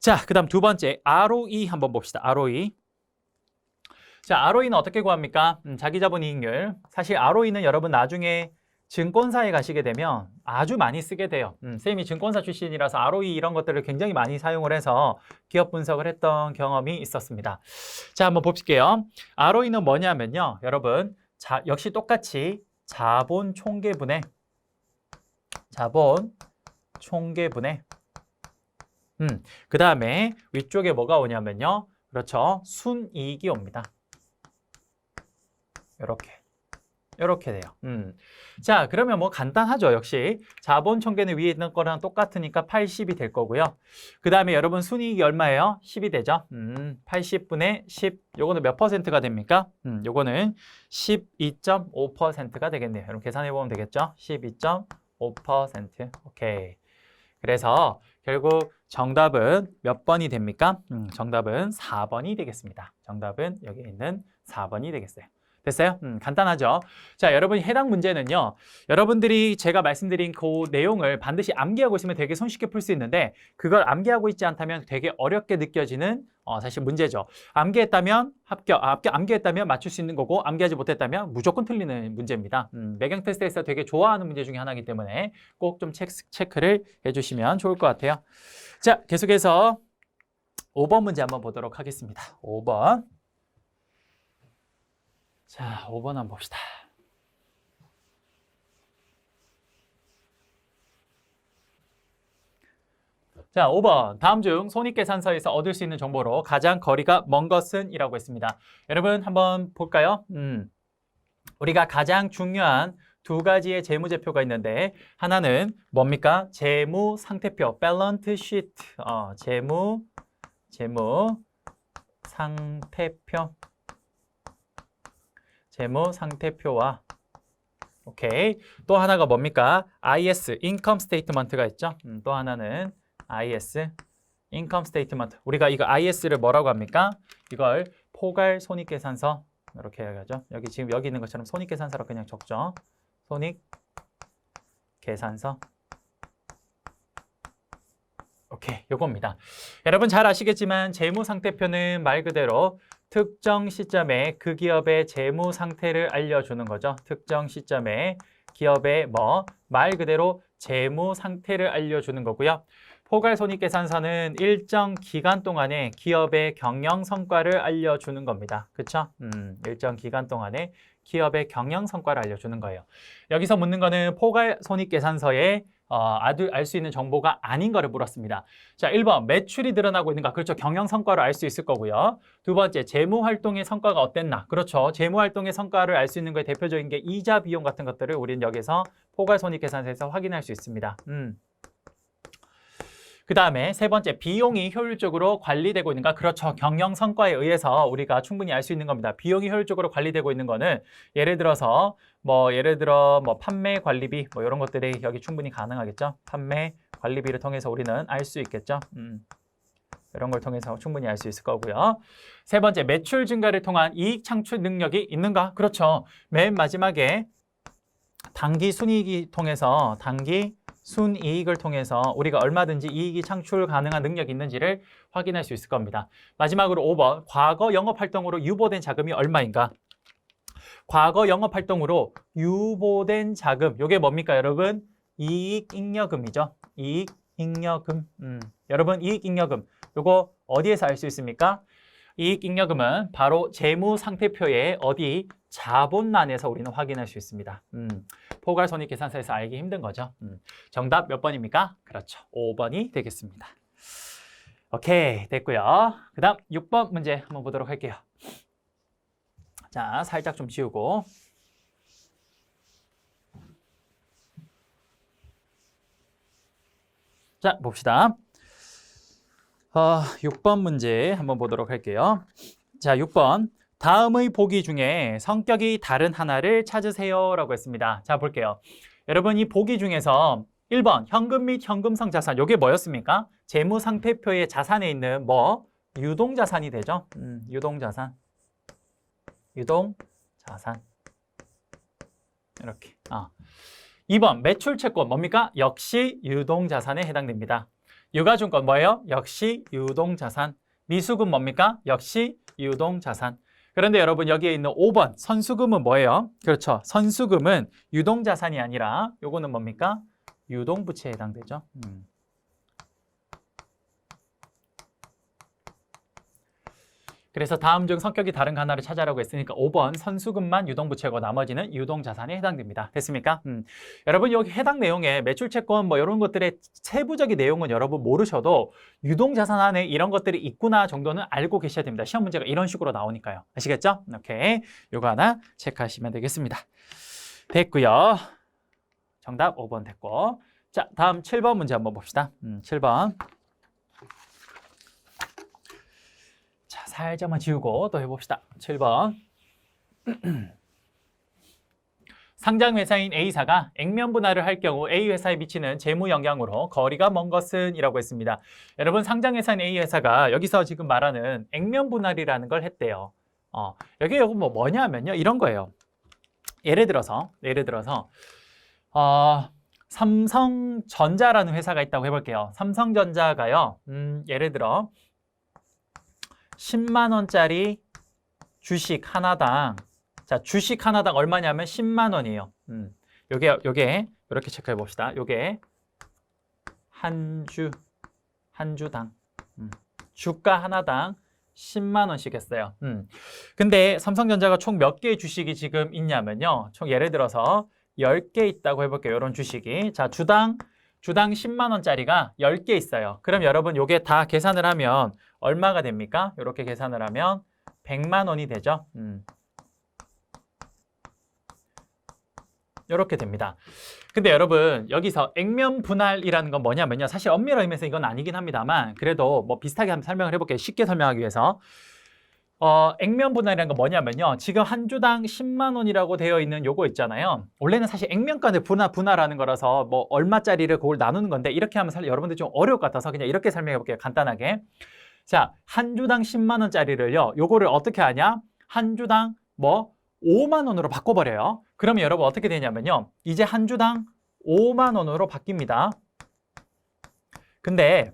자, 그 다음 두 번째 ROE 한번 봅시다. ROE. 자, ROE는 어떻게 구합니까? 자기자본이익률. 사실 ROE는 여러분 나중에 증권사에 가시게 되면 아주 많이 쓰게 돼요. 쌤이 증권사 출신이라서 ROE 이런 것들을 굉장히 많이 사용을 해서 기업 분석을 했던 경험이 있었습니다. 자, 한번 봅실게요. ROE는 뭐냐면요. 여러분, 역시 똑같이 자본 총계분의 그 다음에 위쪽에 뭐가 오냐면요. 그렇죠. 순이익이 옵니다. 이렇게 돼요. 자, 그러면 뭐 간단하죠. 역시 자본 총계는 위에 있는 거랑 똑같으니까 80이 될 거고요. 그 다음에 여러분 순이익이 얼마예요? 10이 되죠. 80분의 10. 요거는 몇 퍼센트가 됩니까? 요거는 12.5%가 되겠네요. 여러분 계산해 보면 되겠죠? 12.5%. 오케이. 그래서 결국 정답은 몇 번이 됩니까? 정답은 4번이 되겠습니다. 정답은 여기 있는 4번이 되겠어요. 됐어요? 간단하죠? 자, 여러분 해당 문제는요. 여러분들이 제가 말씀드린 그 내용을 반드시 암기하고 있으면 되게 손쉽게 풀 수 있는데 그걸 암기하고 있지 않다면 되게 어렵게 느껴지는 사실 문제죠. 암기했다면 합격, 암기했다면 맞출 수 있는 거고 암기하지 못했다면 무조건 틀리는 문제입니다. 매경 테스트에서 되게 좋아하는 문제 중에 하나이기 때문에 꼭 좀 체크를 해주시면 좋을 것 같아요. 자, 계속해서 5번 문제 한번 보도록 하겠습니다. 5번. 자, 5번 한번 봅시다. 자, 5번. 다음 중 손익계산서에서 얻을 수 있는 정보로 가장 거리가 먼 것은? 이라고 했습니다. 여러분 한번 볼까요? 우리가 가장 중요한 두 가지의 재무제표가 있는데 하나는 뭡니까? 재무상태표, 밸런스 시트. 재무상태표와 오케이. 또 하나가 뭡니까? IS, 인컴 스테이트먼트가 있죠. 또 하나는 IS, 인컴 스테이트먼트. 우리가 이거 IS를 뭐라고 합니까? 이걸 포괄 손익계산서 이렇게 해야죠. 여기 지금 여기 있는 것처럼 손익계산서로 그냥 적죠. 손익계산서. 오케이, 요겁니다. 여러분 잘 아시겠지만 재무상태표는 말 그대로 특정 시점에 그 기업의 재무 상태를 알려주는 거죠. 특정 시점에 기업의 말 그대로 재무 상태를 알려주는 거고요. 포괄손익계산서는 일정 기간 동안에 기업의 경영 성과를 알려주는 겁니다. 그렇죠? 일정 기간 동안에 기업의 경영 성과를 알려주는 거예요. 여기서 묻는 거는 포괄손익계산서에 알 수 있는 정보가 아닌 거를 물었습니다. 자, 1번 매출이 늘어나고 있는가? 그렇죠. 경영 성과로 알 수 있을 거고요. 두 번째 재무활동의 성과가 어땠나? 그렇죠. 재무활동의 성과를 알 수 있는 거에 대표적인 게 이자 비용 같은 것들을 우리는 여기서 포괄손익계산서에서 확인할 수 있습니다. 그 다음에 세 번째, 비용이 효율적으로 관리되고 있는가? 그렇죠. 경영 성과에 의해서 우리가 충분히 알 수 있는 겁니다. 비용이 효율적으로 관리되고 있는 거는 예를 들어 판매 관리비 이런 것들이 여기 충분히 가능하겠죠. 판매 관리비를 통해서 우리는 알 수 있겠죠. 이런 걸 통해서 충분히 알 수 있을 거고요. 세 번째, 매출 증가를 통한 이익 창출 능력이 있는가? 그렇죠. 맨 마지막에 단기 순이익을 통해서 우리가 얼마든지 이익이 창출 가능한 능력이 있는지를 확인할 수 있을 겁니다. 마지막으로 5번, 과거 영업활동으로 유보된 자금이 얼마인가? 과거 영업활동으로 유보된 자금, 이게 뭡니까 여러분? 이익잉여금이죠. 이익잉여금. 여러분 이익잉여금, 이거 어디에서 알 수 있습니까? 이익잉여금은 바로 재무상태표의 어디? 자본란에서 우리는 확인할 수 있습니다. 포괄손익계산서에서 알기 힘든 거죠. 정답 몇 번입니까? 그렇죠. 5번이 되겠습니다. 오케이, 됐고요. 그 다음 6번 문제 한번 보도록 할게요. 자, 살짝 좀 지우고. 자, 봅시다. 6번 문제 한번 보도록 할게요. 자, 6번. 다음의 보기 중에 성격이 다른 하나를 찾으세요 라고 했습니다. 자, 볼게요. 여러분 이 보기 중에서 1번 현금 및 현금성 자산. 요게 뭐였습니까? 재무상태표의 자산에 있는 뭐? 유동자산이 되죠. 유동자산. 유동자산. 이렇게. 2번 매출채권 뭡니까? 역시 유동자산에 해당됩니다. 유가증권 뭐예요? 역시 유동자산. 미수금 뭡니까? 역시 유동자산. 그런데 여러분 여기에 있는 5번 선수금은 뭐예요? 그렇죠. 선수금은 유동자산이 아니라 요거는 뭡니까? 유동부채에 해당되죠. 그래서 다음 중 성격이 다른 거 하나를 찾아라고 했으니까 5번 선수금만 유동부채고 나머지는 유동자산에 해당됩니다. 됐습니까? 여러분 여기 해당 내용에 매출채권 뭐 이런 것들의 세부적인 내용은 여러분 모르셔도 유동자산 안에 이런 것들이 있구나 정도는 알고 계셔야 됩니다. 시험 문제가 이런 식으로 나오니까요. 아시겠죠? 오케이. 요거 하나 체크하시면 되겠습니다. 됐고요. 정답 5번 됐고. 자, 다음 7번 문제 한번 봅시다. 7번. 자, 살짝만 지우고 또 해봅시다. 7번. 상장회사인 A사가 액면 분할을 할 경우 A회사에 미치는 재무 영향으로 거리가 먼 것은 이라고 했습니다. 여러분 상장회사인 A회사가 여기서 지금 말하는 액면 분할이라는 걸 했대요. 여기 뭐 뭐냐면요. 이런 거예요. 예를 들어서 삼성전자라는 회사가 있다고 해볼게요. 삼성전자가요. 예를 들어 10만 원짜리 주식 하나당, 자 주식 하나당 얼마냐면 10만 원이에요. 요게 이렇게 체크해 봅시다. 요게 한 주당 주가 하나당 10만 원씩 했어요. 근데 삼성전자가 총 몇 개의 주식이 지금 있냐면요. 총 예를 들어서 10개 있다고 해볼게요. 이런 주식이. 자, 주당 10만 원짜리가 10개 있어요. 그럼 여러분 요게 다 계산을 하면 얼마가 됩니까? 이렇게 계산을 하면 100만 원이 되죠. 이렇게 됩니다. 근데 여러분 여기서 액면 분할이라는 건 뭐냐면요. 사실 엄밀한 의미에서 이건 아니긴 합니다만 그래도 뭐 비슷하게 한번 설명을 해볼게요. 쉽게 설명하기 위해서. 액면 분할이라는 건 뭐냐면요. 지금 한 주당 10만 원이라고 되어 있는 요거 있잖아요. 원래는 사실 액면가를 분할하는 거라서 뭐 얼마짜리를 그걸 나누는 건데 이렇게 하면 여러분들 좀 어려울 것 같아서 그냥 이렇게 설명해 볼게요. 간단하게. 자, 한 주당 10만 원짜리를요. 요거를 어떻게 하냐? 한 주당 뭐 5만 원으로 바꿔버려요. 그러면 여러분 어떻게 되냐면요. 이제 한 주당 5만 원으로 바뀝니다. 근데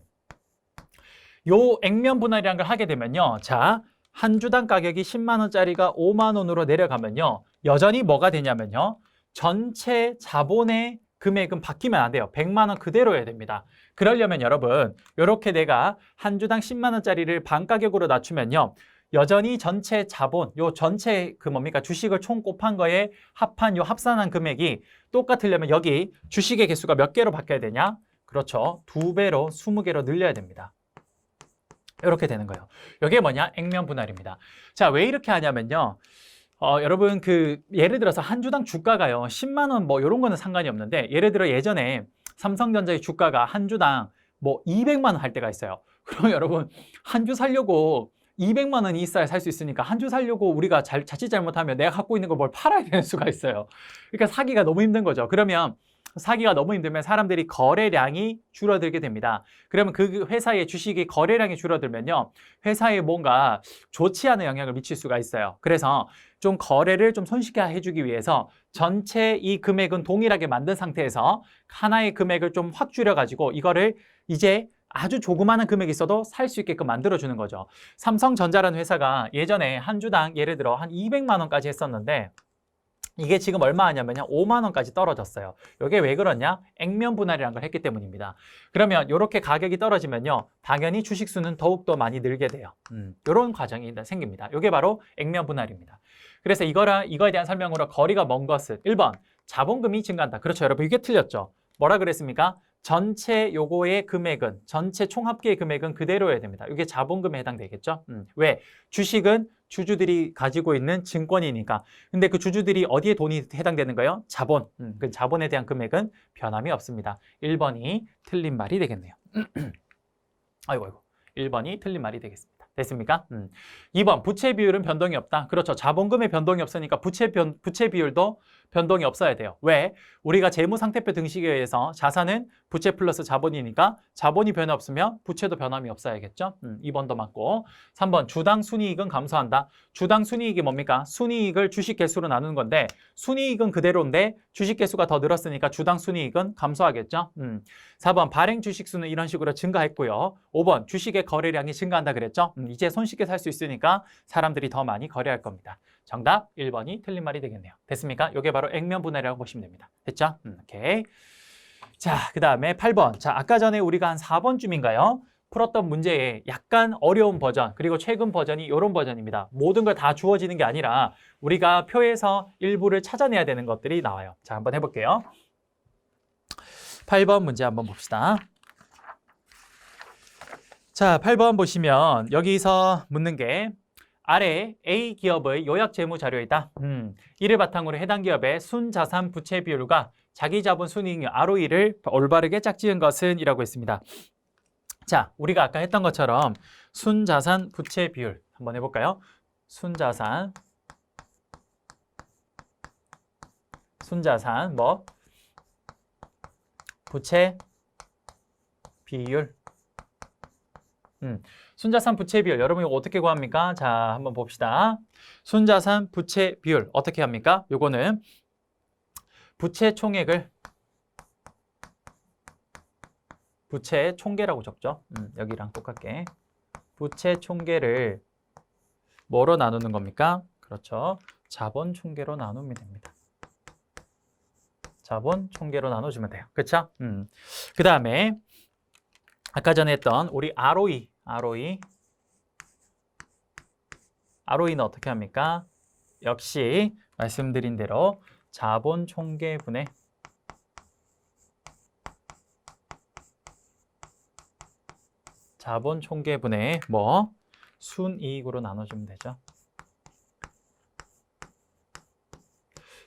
요 액면 분할이라는 걸 하게 되면요. 자, 한 주당 가격이 10만 원짜리가 5만 원으로 내려가면요. 여전히 뭐가 되냐면요. 전체 자본의 금액은 바뀌면 안 돼요. 100만 원 그대로여야 됩니다. 그러려면 여러분 이렇게 내가 한 주당 10만 원짜리를 반 가격으로 낮추면요. 여전히 전체 자본, 요 전체 그 뭡니까 주식을 총 곱한 거에 합한 요 합산한 금액이 똑같으려면 여기 주식의 개수가 몇 개로 바뀌어야 되냐? 그렇죠. 2배로 20개로 늘려야 됩니다. 이렇게 되는 거예요. 이게 뭐냐? 액면 분할입니다. 자, 왜 이렇게 하냐면요. 여러분 예를 들어서 한 주당 주가가요. 10만 원 뭐 이런 거는 상관이 없는데 예를 들어 예전에 삼성전자의 주가가 한 주당 뭐 200만 원 할 때가 있어요. 그럼 여러분 한 주 살려고 200만 원이 있어야 살 수 있으니까 한 주 살려고 우리가 자칫 잘못하면 내가 갖고 있는 걸 뭘 팔아야 되는 수가 있어요. 그러니까 사기가 너무 힘든 거죠. 그러면 사기가 너무 힘들면 사람들이 거래량이 줄어들게 됩니다. 그러면 그 회사의 주식이 거래량이 줄어들면요. 회사에 뭔가 좋지 않은 영향을 미칠 수가 있어요. 그래서 좀 거래를 좀 손쉽게 해주기 위해서 전체 이 금액은 동일하게 만든 상태에서 하나의 금액을 좀 확 줄여가지고 이거를 이제 아주 조그마한 금액이 있어도 살 수 있게끔 만들어주는 거죠. 삼성전자라는 회사가 예전에 한 주당 예를 들어 한 200만 원까지 했었는데 이게 지금 얼마 하냐면요. 5만 원까지 떨어졌어요. 이게 왜 그러냐? 액면 분할이라는 걸 했기 때문입니다. 그러면 이렇게 가격이 떨어지면요. 당연히 주식 수는 더욱더 많이 늘게 돼요. 이런 과정이 생깁니다. 이게 바로 액면 분할입니다. 그래서 이거에 대한 설명으로 거리가 먼 것은 1번 자본금이 증가한다. 그렇죠. 여러분 이게 틀렸죠. 뭐라 그랬습니까? 전체 요거의 금액은 전체 총합계의 금액은 그대로여야 됩니다. 이게 자본금에 해당되겠죠. 왜? 주식은 주주들이 가지고 있는 증권이니까. 근데 그 주주들이 어디에 돈이 해당되는 거예요? 자본. 그 자본에 대한 금액은 변함이 없습니다. 1번이 틀린 말이 되겠네요. 아이고. 1번이 틀린 말이 되겠습니다. 됐습니까? 2번 부채 비율은 변동이 없다. 그렇죠. 자본금의 변동이 없으니까 부채 비율도 변동이 없어야 돼요. 왜? 우리가 재무상태표 등식에 의해서 자산은 부채 플러스 자본이니까 자본이 변화 없으면 부채도 변함이 없어야겠죠. 2번도 맞고. 3번 주당 순이익은 감소한다. 주당 순이익이 뭡니까? 순이익을 주식 개수로 나누는 건데 순이익은 그대로인데 주식 개수가 더 늘었으니까 주당 순이익은 감소하겠죠. 4번 발행 주식 수는 이런 식으로 증가했고요. 5번 주식의 거래량이 증가한다 그랬죠. 이제 손쉽게 살 수 있으니까 사람들이 더 많이 거래할 겁니다. 정답 1번이 틀린 말이 되겠네요. 됐습니까? 이게 바로 액면 분해라고 보시면 됩니다. 됐죠? 오케이. 자, 그 다음에 8번. 자, 아까 전에 우리가 한 4번쯤인가요? 풀었던 문제의 약간 어려운 버전, 그리고 최근 버전이 이런 버전입니다. 모든 걸 다 주어지는 게 아니라 우리가 표에서 일부를 찾아내야 되는 것들이 나와요. 자, 한번 해볼게요. 8번 문제 한번 봅시다. 자, 8번 보시면 여기서 묻는 게 아래 A 기업의 요약 재무 자료이다. 이를 바탕으로 해당 기업의 순자산 부채 비율과 자기 자본 순이익 ROE를 올바르게 짝지은 것은 이라고 했습니다. 자, 우리가 아까 했던 것처럼 순자산 부채 비율 한번 해볼까요? 순자산 뭐 부채 비율. 순자산 부채 비율 여러분 이거 어떻게 구합니까? 자, 한번 봅시다. 순자산 부채 비율 어떻게 합니까? 요거는 부채 총액을 부채 총계라고 적죠. 여기랑 똑같게 부채 총계를 뭐로 나누는 겁니까? 그렇죠. 자본 총계로 나누면 됩니다. 자본 총계로 나눠주면 돼요. 그렇죠? 그 다음에 아까 전에 했던 우리 ROE는 어떻게 합니까? 역시 말씀드린 대로 자본 총계분의 뭐 순이익으로 나눠주면 되죠.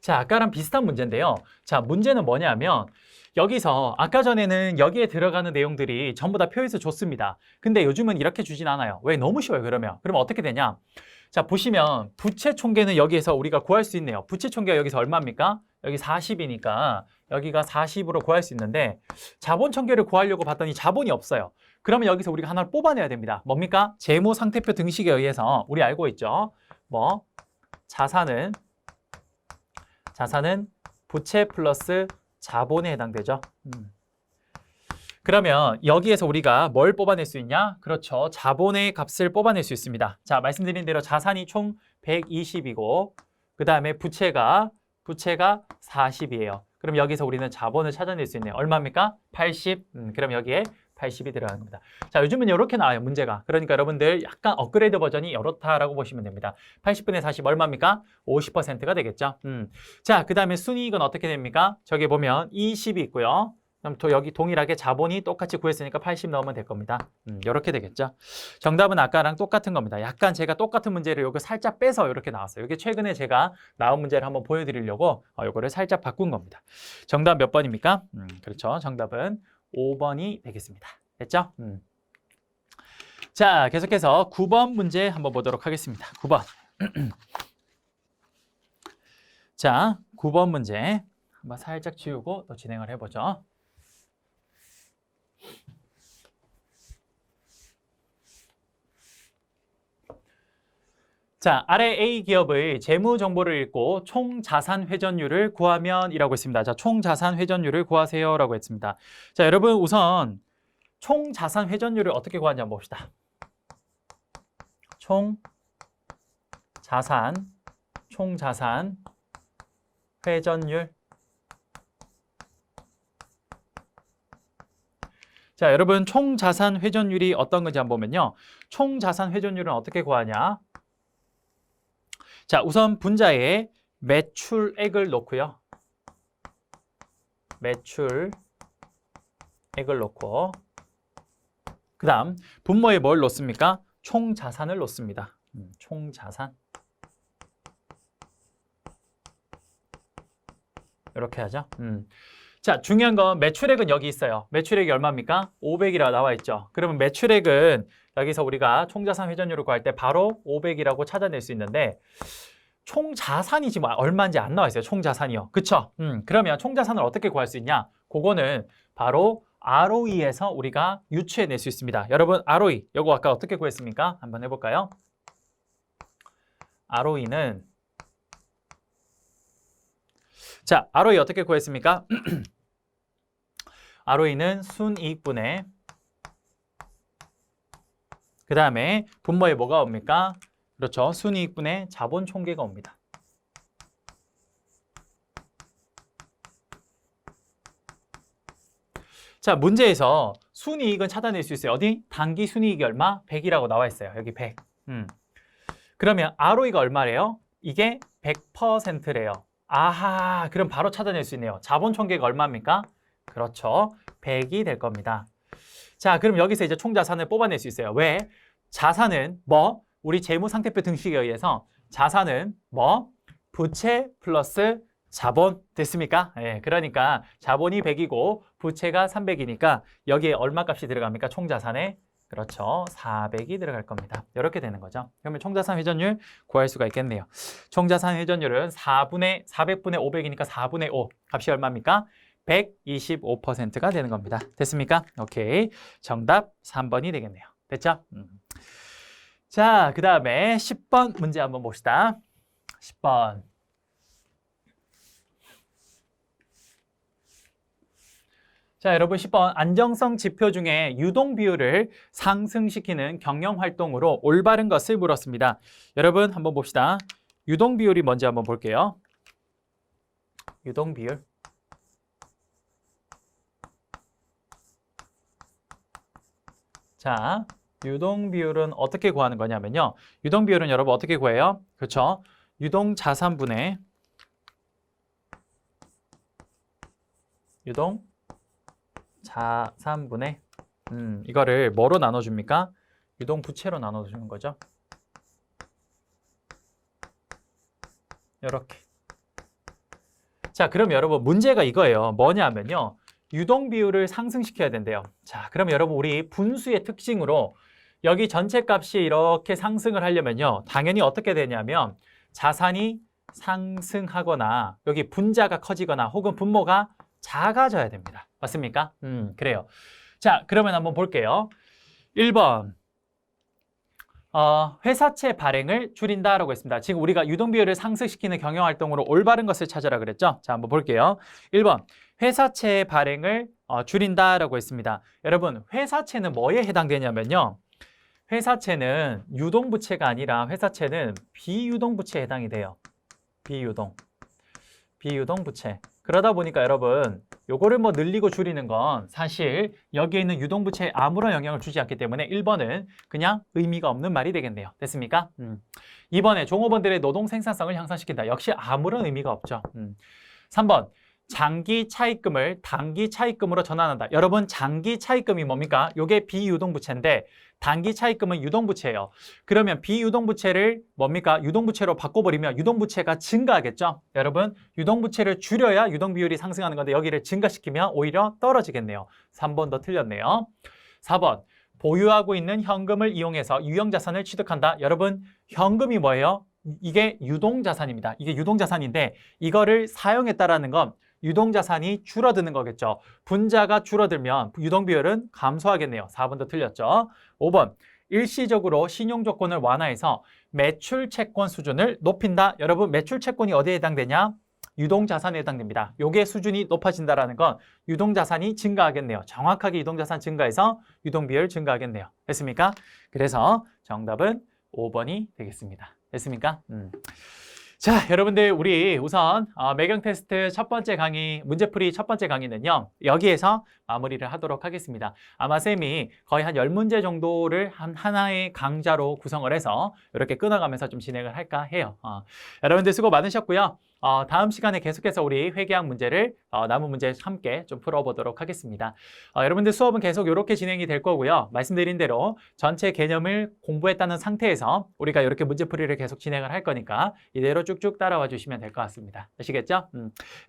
자, 아까랑 비슷한 문제인데요. 자, 문제는 뭐냐면 여기서 아까 전에는 여기에 들어가는 내용들이 전부 다 표에서 줬습니다. 근데 요즘은 이렇게 주진 않아요. 왜? 너무 쉬워요, 그러면. 그러면 어떻게 되냐? 자, 보시면 부채 총계는 여기에서 우리가 구할 수 있네요. 부채 총계가 여기서 얼마입니까? 여기 40이니까 여기가 40으로 구할 수 있는데 자본 총계를 구하려고 봤더니 자본이 없어요. 그러면 여기서 우리가 하나를 뽑아내야 됩니다. 뭡니까? 재무 상태표 등식에 의해서 우리 알고 있죠? 뭐 자산은 부채 플러스 자본에 해당되죠. 그러면 여기에서 우리가 뭘 뽑아낼 수 있냐? 그렇죠. 자본의 값을 뽑아낼 수 있습니다. 자, 말씀드린 대로 자산이 총 120이고 그 다음에 부채가 40이에요. 그럼 여기서 우리는 자본을 찾아낼 수 있네요. 얼마입니까? 80. 그럼 여기에 80이 들어가는 겁니다. 자, 요즘은 이렇게 나와요, 문제가. 그러니까 여러분들 약간 업그레이드 버전이 이렇다라고 보시면 됩니다. 80분의 40 얼마입니까? 50%가 되겠죠. 자, 그 다음에 순이익은 어떻게 됩니까? 저기 보면 20이 있고요. 그럼 또 여기 동일하게 자본이 똑같이 구했으니까 80 넣으면 될 겁니다. 이렇게 되겠죠. 정답은 아까랑 똑같은 겁니다. 약간 제가 똑같은 문제를 여기 살짝 빼서 이렇게 나왔어요. 이게 최근에 제가 나온 문제를 한번 보여드리려고 이거를 살짝 바꾼 겁니다. 정답 몇 번입니까? 그렇죠. 정답은 5번이 되겠습니다. 됐죠? 자, 계속해서 9번 문제 한번 보도록 하겠습니다. 9번. 자, 9번 문제 한번 살짝 지우고 또 진행을 해보죠. 자, 아래 A 기업의 재무 정보를 읽고 총 자산 회전율을 구하면 이라고 했습니다. 자, 총 자산 회전율을 구하세요라고 했습니다. 자, 여러분 우선 총 자산 회전율을 어떻게 구하는지 한번 봅시다. 총 자산 회전율. 자, 여러분 총 자산 회전율이 어떤 건지 한번 보면요. 총 자산 회전율은 어떻게 구하냐? 자, 우선 분자에 매출액을 놓고요. 매출액을 놓고 그 다음 분모에 뭘 놓습니까? 총 자산을 놓습니다. 총 자산. 이렇게 하죠. 자, 중요한 건 매출액은 여기 있어요. 매출액이 얼마입니까? 500이라 나와 있죠. 그러면 매출액은 여기서 우리가 총자산 회전율을 구할 때 바로 500이라고 찾아낼 수 있는데 총자산이 지금 얼마인지 안 나와 있어요. 총자산이요. 그쵸? 그러면 총자산을 어떻게 구할 수 있냐? 그거는 바로 ROE에서 우리가 유추해낼 수 있습니다. 여러분, ROE, 이거 아까 어떻게 구했습니까? 한번 해볼까요? ROE는 자, ROE 어떻게 구했습니까? ROE는 순이익분의 그 다음에 분모에 뭐가 옵니까? 그렇죠. 순이익분의 자본 총계가 옵니다. 자, 문제에서 순이익은 찾아낼 수 있어요. 어디? 단기 순이익이 얼마? 100이라고 나와 있어요. 여기 100. 그러면 ROE가 얼마래요? 이게 100%래요. 아하, 그럼 바로 찾아낼 수 있네요. 자본 총계가 얼마입니까? 그렇죠. 100이 될 겁니다. 자, 그럼 여기서 이제 총자산을 뽑아낼 수 있어요. 왜? 자산은 뭐? 우리 재무상태표 등식에 의해서 자산은 뭐? 부채 플러스 자본 됐습니까? 예, 그러니까 자본이 100이고 부채가 300이니까 여기에 얼마 값이 들어갑니까? 총자산에 그렇죠. 400이 들어갈 겁니다. 이렇게 되는 거죠. 그러면 총자산 회전율 구할 수가 있겠네요. 총자산 회전율은 400분의 500이니까 4분의 5 값이 얼마입니까? 125%가 되는 겁니다. 됐습니까? 오케이. 정답 3번이 되겠네요. 됐죠? 자, 그 다음에 10번 문제 한번 봅시다. 10번. 자, 여러분 10번 안정성 지표 중에 유동 비율을 상승시키는 경영 활동으로 올바른 것을 물었습니다. 여러분 한번 봅시다. 유동 비율이 뭔지 한번 볼게요. 유동 비율. 자, 유동 비율은 어떻게 구하는 거냐면요. 유동 비율은 여러분 어떻게 구해요? 그렇죠? 유동 자산분의 유동 자산분의 이거를 뭐로 나눠줍니까? 유동 부채로 나눠주는 거죠. 이렇게. 자, 그럼 여러분 문제가 이거예요. 뭐냐면요. 유동 비율을 상승시켜야 된대요. 자, 그럼 여러분 우리 분수의 특징으로 여기 전체 값이 이렇게 상승을 하려면요. 당연히 어떻게 되냐면 자산이 상승하거나 여기 분자가 커지거나 혹은 분모가 작아져야 됩니다. 맞습니까? 그래요. 자, 그러면 한번 볼게요. 1번. 회사채 발행을 줄인다라고 했습니다. 지금 우리가 유동비율을 상승시키는 경영활동으로 올바른 것을 찾으라 그랬죠? 자, 한번 볼게요. 1번. 회사채 발행을 줄인다라고 했습니다. 여러분, 회사채는 뭐에 해당되냐면요. 회사채는 유동부채가 아니라 회사채는 비유동부채에 해당이 돼요. 비유동부채. 그러다 보니까 여러분 요거를 뭐 늘리고 줄이는 건 사실 여기에 있는 유동부채에 아무런 영향을 주지 않기 때문에 1번은 그냥 의미가 없는 말이 되겠네요. 됐습니까? 2번에 종업원들의 노동 생산성을 향상시킨다. 역시 아무런 의미가 없죠. 3번 장기 차입금을 단기 차입금으로 전환한다. 여러분 장기 차입금이 뭡니까? 요게 비유동부채인데 단기 차입금은 유동부채예요. 그러면 비유동부채를 뭡니까? 유동부채로 바꿔버리면 유동부채가 증가하겠죠? 여러분 유동부채를 줄여야 유동비율이 상승하는 건데 여기를 증가시키면 오히려 떨어지겠네요. 3번도 틀렸네요. 4번 보유하고 있는 현금을 이용해서 유형자산을 취득한다. 여러분 현금이 뭐예요? 이게 유동자산입니다. 이게 유동자산인데 이거를 사용했다라는 건 유동자산이 줄어드는 거겠죠. 분자가 줄어들면 유동비율은 감소하겠네요. 4번도 틀렸죠. 5번 일시적으로 신용조건을 완화해서 매출채권 수준을 높인다. 여러분 매출채권이 어디에 해당되냐? 유동자산에 해당됩니다. 요게 수준이 높아진다는 건 유동자산이 증가하겠네요. 정확하게 유동자산 증가해서 유동비율 증가하겠네요. 됐습니까? 그래서 정답은 5번이 되겠습니다. 됐습니까? 자, 여러분들 우리 우선 매경 테스트 첫 번째 강의, 문제풀이 첫 번째 강의는요. 여기에서 마무리를 하도록 하겠습니다. 아마 쌤이 거의 한 10문제 정도를 하나의 강좌로 구성을 해서 이렇게 끊어가면서 좀 진행을 할까 해요. 여러분들 수고 많으셨고요. 다음 시간에 계속해서 우리 회계학 문제를 남은 문제 함께 좀 풀어보도록 하겠습니다. 여러분들 수업은 계속 이렇게 진행이 될 거고요. 말씀드린 대로 전체 개념을 공부했다는 상태에서 우리가 이렇게 문제풀이를 계속 진행을 할 거니까 이대로 쭉쭉 따라와 주시면 될 것 같습니다. 아시겠죠?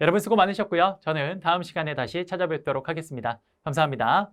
여러분 수고 많으셨고요. 저는 다음 시간에 다시 찾아뵙도록 하겠습니다. 감사합니다.